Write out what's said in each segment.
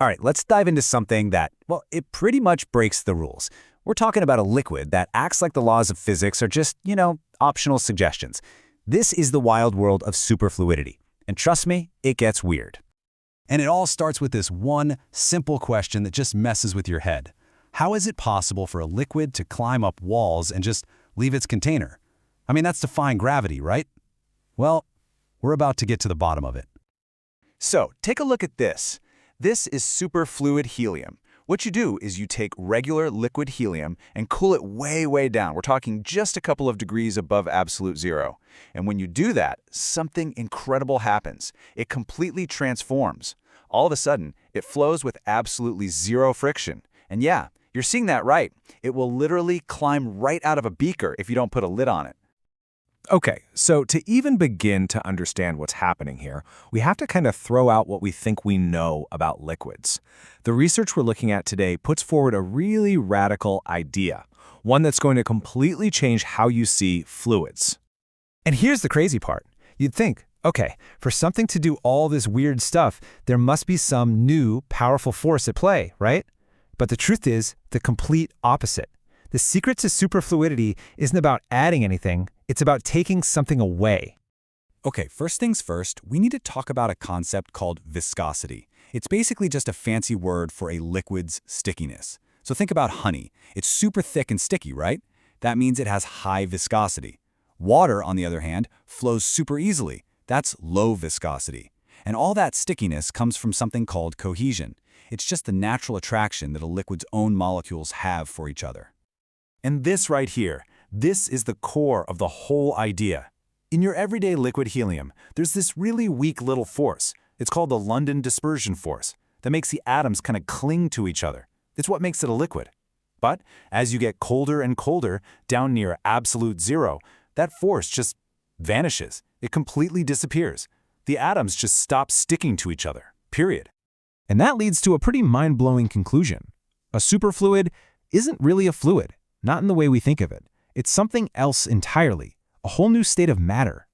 All right, let's dive into something that, well, it pretty much breaks the rules. We're talking about a liquid that acts like the laws of physics are just, optional suggestions. This is the wild world of superfluidity. And trust me, it gets weird. And it all starts with this one simple question that just messes with your head. How is it possible for a liquid to climb up walls and just leave its container? I mean, that's defying gravity, right? Well, we're about to get to the bottom of it. So, take a look at this. This is superfluid helium. What you do is you take regular liquid helium and cool it way, way down. We're talking just a couple of degrees above absolute zero. And when you do that, something incredible happens. It completely transforms. All of a sudden, it flows with absolutely zero friction. And yeah, you're seeing that right. It will literally climb right out of a beaker if you don't put a lid on it. Okay, so to even begin to understand what's happening here, we have to kind of throw out what we think we know about liquids. The research we're looking at today puts forward a really radical idea, one that's going to completely change how you see fluids. And here's the crazy part. You'd think, okay, for something to do all this weird stuff, there must be some new, powerful force at play, right? But the truth is the complete opposite. The secret to superfluidity isn't about adding anything, it's about taking something away. Okay, first things first, we need to talk about a concept called viscosity. It's basically just a fancy word for a liquid's stickiness. So think about honey. It's super thick and sticky, right? That means it has high viscosity. Water, on the other hand, flows super easily. That's low viscosity. And all that stickiness comes from something called cohesion. It's just the natural attraction that a liquid's own molecules have for each other. And this right here, this is the core of the whole idea. In your everyday liquid helium, there's this really weak little force. It's called the London dispersion force that makes the atoms kind of cling to each other. It's what makes it a liquid. But as you get colder and colder, down near absolute zero, that force just vanishes. It completely disappears. The atoms just stop sticking to each other, period. And that leads to a pretty mind-blowing conclusion. A superfluid isn't really a fluid, not in the way we think of it. It's something else entirely, a whole new state of matter.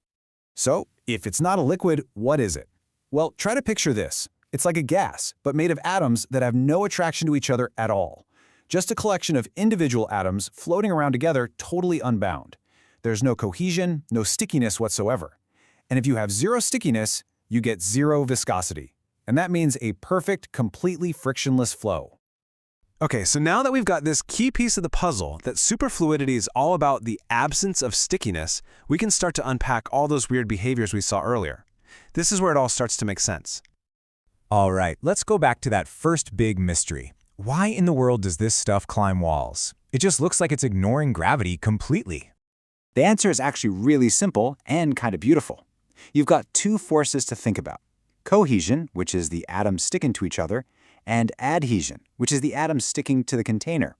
So, if it's not a liquid, what is it? Well, try to picture this. It's like a gas, but made of atoms that have no attraction to each other at all. Just a collection of individual atoms floating around together, totally unbound. There's no cohesion, no stickiness whatsoever. And if you have zero stickiness, you get zero viscosity. And that means a perfect, completely frictionless flow. Okay, so now that we've got this key piece of the puzzle, that superfluidity is all about the absence of stickiness, we can start to unpack all those weird behaviors we saw earlier. This is where it all starts to make sense. All right, let's go back to that first big mystery. Why in the world does this stuff climb walls? It just looks like it's ignoring gravity completely. The answer is actually really simple and kind of beautiful. You've got two forces to think about. Cohesion, which is the atoms sticking to each other, and adhesion, which is the atoms sticking to the container.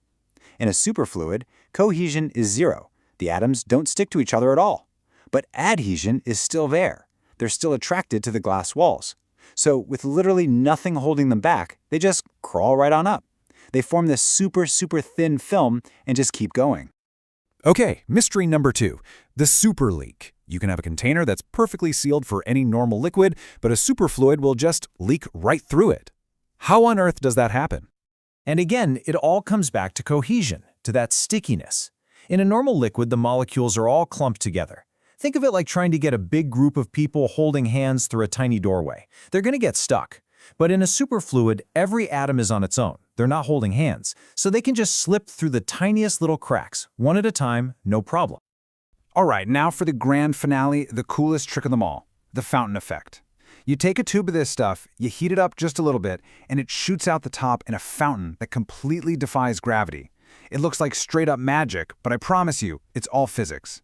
In a superfluid, cohesion is zero. The atoms don't stick to each other at all. But adhesion is still there. They're still attracted to the glass walls. So with literally nothing holding them back, they just crawl right on up. They form this super, super thin film and just keep going. Okay, mystery number 2, the super leak. You can have a container that's perfectly sealed for any normal liquid, but a superfluid will just leak right through it. How on earth does that happen? And again, it all comes back to cohesion, to that stickiness. In a normal liquid, the molecules are all clumped together. Think of it like trying to get a big group of people holding hands through a tiny doorway. They're going to get stuck. But in a superfluid, every atom is on its own. They're not holding hands, so they can just slip through the tiniest little cracks, one at a time, no problem. All right, now for the grand finale, the coolest trick of them all, the fountain effect. You take a tube of this stuff, you heat it up just a little bit, and it shoots out the top in a fountain that completely defies gravity. It looks like straight-up magic, but I promise you, it's all physics.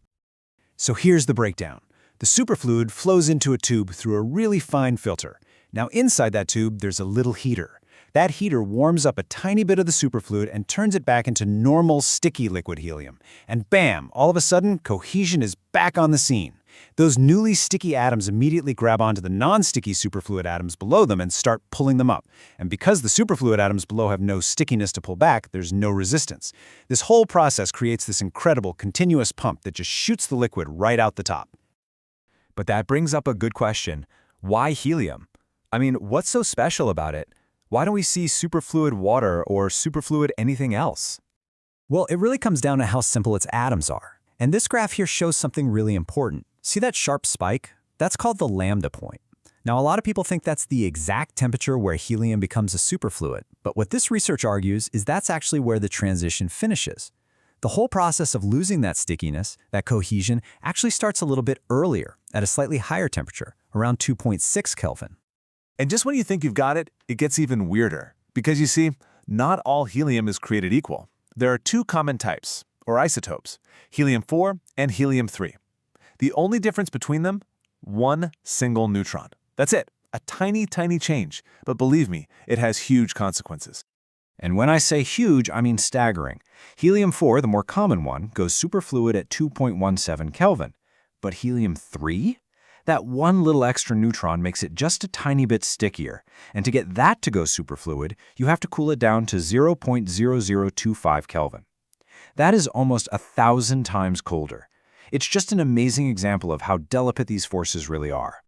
So here's the breakdown. The superfluid flows into a tube through a really fine filter. Now inside that tube, there's a little heater. That heater warms up a tiny bit of the superfluid and turns it back into normal, sticky liquid helium. And bam, all of a sudden, cohesion is back on the scene. Those newly sticky atoms immediately grab onto the non-sticky superfluid atoms below them and start pulling them up. And because the superfluid atoms below have no stickiness to pull back, there's no resistance. This whole process creates this incredible, continuous pump that just shoots the liquid right out the top. But that brings up a good question. Why helium? I mean, what's so special about it? Why don't we see superfluid water or superfluid anything else? Well, it really comes down to how simple its atoms are. And this graph here shows something really important. See that sharp spike? That's called the lambda point. Now, a lot of people think that's the exact temperature where helium becomes a superfluid, but what this research argues is that's actually where the transition finishes. The whole process of losing that stickiness, that cohesion, actually starts a little bit earlier, at a slightly higher temperature, around 2.6 Kelvin. And just when you think you've got it, it gets even weirder. Because you see, not all helium is created equal. There are two common types, or isotopes, helium-4 and helium-3. The only difference between them? One single neutron. That's it, a tiny, tiny change. But believe me, it has huge consequences. And when I say huge, I mean staggering. Helium-4, the more common one, goes superfluid at 2.17 Kelvin. But helium-3? That one little extra neutron makes it just a tiny bit stickier. And to get that to go superfluid, you have to cool it down to 0.0025 Kelvin. That is almost 1,000 times colder. It's just an amazing example of how delicate these forces really are.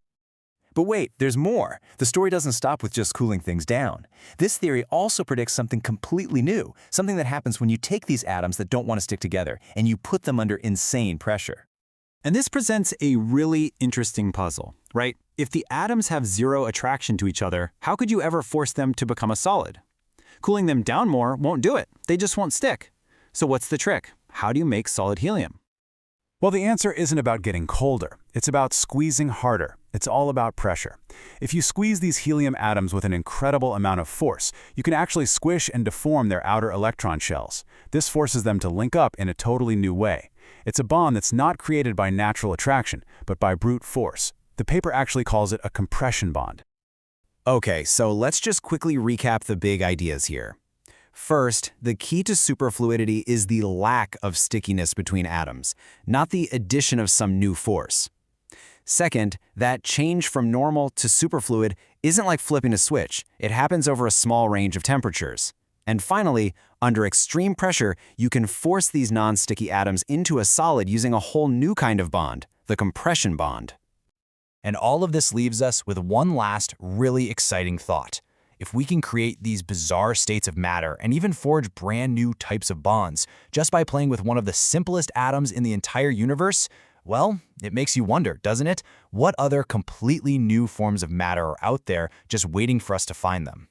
But wait, there's more. The story doesn't stop with just cooling things down. This theory also predicts something completely new, something that happens when you take these atoms that don't want to stick together and you put them under insane pressure. And this presents a really interesting puzzle, right? If the atoms have zero attraction to each other, how could you ever force them to become a solid? Cooling them down more won't do it. They just won't stick. So what's the trick? How do you make solid helium? Well, the answer isn't about getting colder. It's about squeezing harder. It's all about pressure. If you squeeze these helium atoms with an incredible amount of force, you can actually squish and deform their outer electron shells. This forces them to link up in a totally new way. It's a bond that's not created by natural attraction, but by brute force. The paper actually calls it a compression bond. Okay, so let's just quickly recap the big ideas here. First, the key to superfluidity is the lack of stickiness between atoms, not the addition of some new force. Second, that change from normal to superfluid isn't like flipping a switch. It happens over a small range of temperatures. And finally, under extreme pressure, you can force these non-sticky atoms into a solid using a whole new kind of bond, the compression bond. And all of this leaves us with one last really exciting thought. If we can create these bizarre states of matter and even forge brand new types of bonds just by playing with one of the simplest atoms in the entire universe, well, it makes you wonder, doesn't it? What other completely new forms of matter are out there just waiting for us to find them?